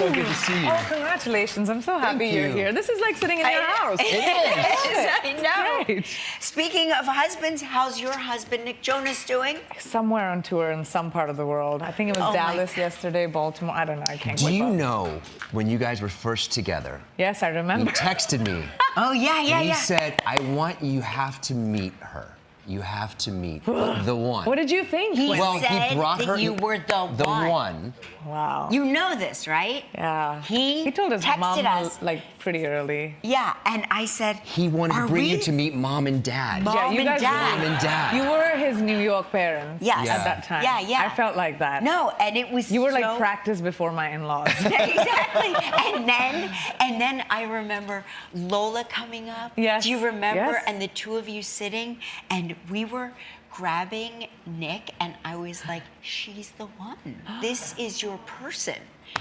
so good to see you. Oh, congratulations. I'm so happy you're here. This is like sitting in your house. It is. I know. Great. Speaking of husbands, how's your husband, Nick Jonas, doing? Somewhere on tour in some part of the world. I think it was Dallas yesterday, Baltimore. I don't know. I can't Do keep you up. know when you guys were first together? Yes, I You remember. texted me. Oh, yeah, And he said, you have to meet her. You have to meet the one. What did you think? He Well, said he brought that her you were the one. Wow. You know this, right? Yeah. He told us texted mom us. like pretty early. Yeah, and I said, He wanted to Are bring you we- to meet mom and dad. Mom Yeah, you and guys dad. Mom and dad. You were his New York parents Yes. at that time. Yeah, yeah. I felt like that. No, and it was You were so... like practice before my in-laws. Exactly. And then I remember Lola coming up. Yes. Do you remember? Yes. And the two of you sitting, and we were grabbing Nick, and I was like, she's the one. This is your person.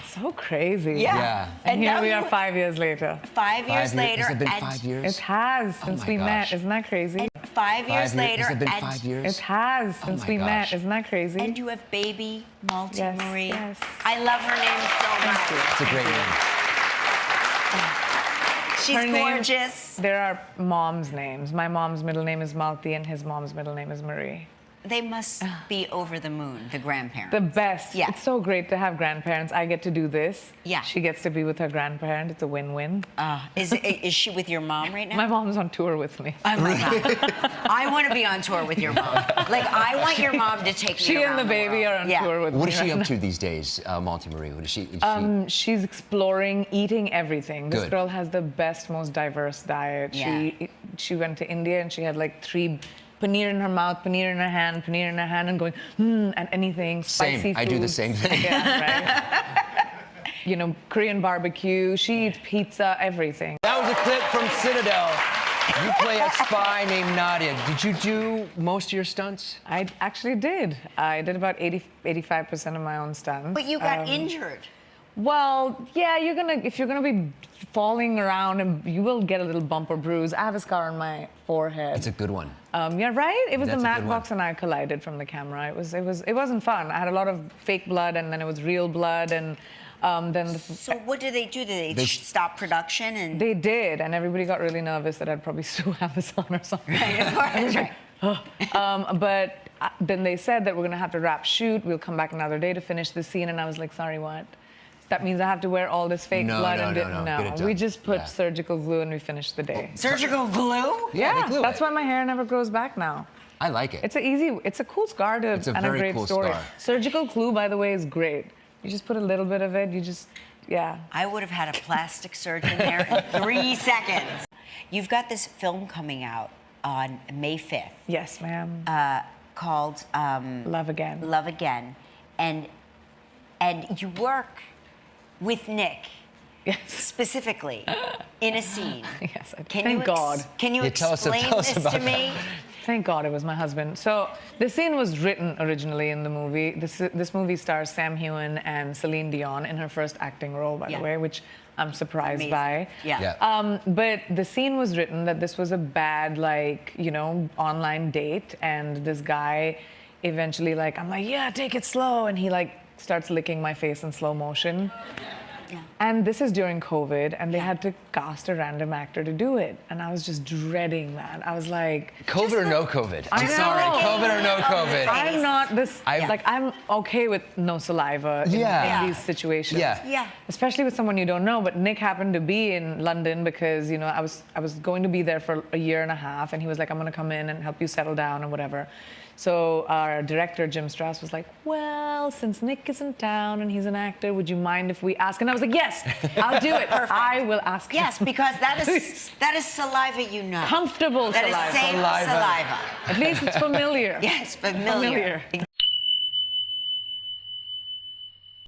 So crazy. Yeah. And here now we you- are 5 years later. 5 years later. Has it been and 5 years? It has Oh since my we met. gosh. Isn't that crazy? 5 years later. Has it been and 5 years? It has since my we met. gosh. Isn't that crazy? And you have baby Malty Yes, Marie. yes. I love her name so much. you. It's a great name. She's Her name- gorgeous. There are moms' names. My mom's middle name is Malti and his mom's middle name is Marie. They must be over the moon, the grandparents. The best. Yeah. It's so great to have grandparents. I get to do this. Yeah. She gets to be with her grandparent. It's a win-win. Is she with your mom right now? My mom's on tour with me. Oh my God. I want to be on tour with your mom. Like, I want your mom to take me She around and the baby world. are on Yeah. tour with What me is she right up to these days, Malty Marie? What is she? She's exploring eating everything. This Good. girl has the best, most diverse diet. Yeah. She went to India and she had like 3 paneer in her mouth, paneer in her hand, and going, and anything, spicy Same. I do the foods. same thing. Yeah, right? You know, Korean barbecue. She eats pizza, everything. That was a clip from Citadel. You play a spy named Nadia. Did you do most of your stunts? I actually did. I did about 85% of my own stunts. But you got injured. Well, yeah, if you're gonna be falling around, and you will get a little bump or bruise. I have a scar on my forehead. It's a good one. Yeah, right. It was That's the a matte good box, and I collided from the camera. It wasn't fun. I had a lot of fake blood, and then it was real blood, and then So what did they do? Did they stop production? And they did, and everybody got really nervous that I'd probably sue Amazon or something. Right. But then they said that we're gonna have to wrap shoot. We'll come back another day to finish the scene, and I was like, sorry, what? That means I have to wear all this fake blood No. and Get it done. we just put Yeah. surgical glue and we finished the day. Surgical glue? Yeah, they glue That's it. why my hair never grows back now. I like it. It's a cool scar to It's a and a very great cool story. scar. Surgical glue, by the way, is great. You just put a little bit of it. Yeah. I would have had a plastic surgeon there in 3 seconds. You've got this film coming out on May 5th Yes, ma'am. called Love Again. Love Again. And you work with Nick Yes. specifically in a scene. Yes. Can Thank you God. Can you Yeah, tell us explain about this to that. me? Thank God it was my husband. So the scene was written originally in the movie. This movie stars Sam Heughan and Celine Dion in her first acting role, by Yeah. the way, which I'm surprised Amazing. by. Yeah. But the scene was written that this was a bad, online date, and this guy eventually, I'm like, yeah, take it slow, and he starts licking my face in slow motion. Yeah. And this is during COVID, and they had to cast a random actor to do it, and I was just dreading that. I was like, COVID or no COVID? I I'm know. sorry. COVID or no Oh, COVID? I'm not this. I- I'm okay with no saliva in these situations. Yeah. Especially with someone you don't know. But Nick happened to be in London because I was going to be there for a year and a half, and he was like, I'm going to come in and help you settle down and whatever. So our director Jim Strauss was like, well, since Nick is in town and he's an actor, would you mind if we ask? And I was like, yes, I'll do it. I will ask him. Yes, because that is saliva you know. Comfortable That saliva. is safe saliva. At least it's familiar. Yes, familiar.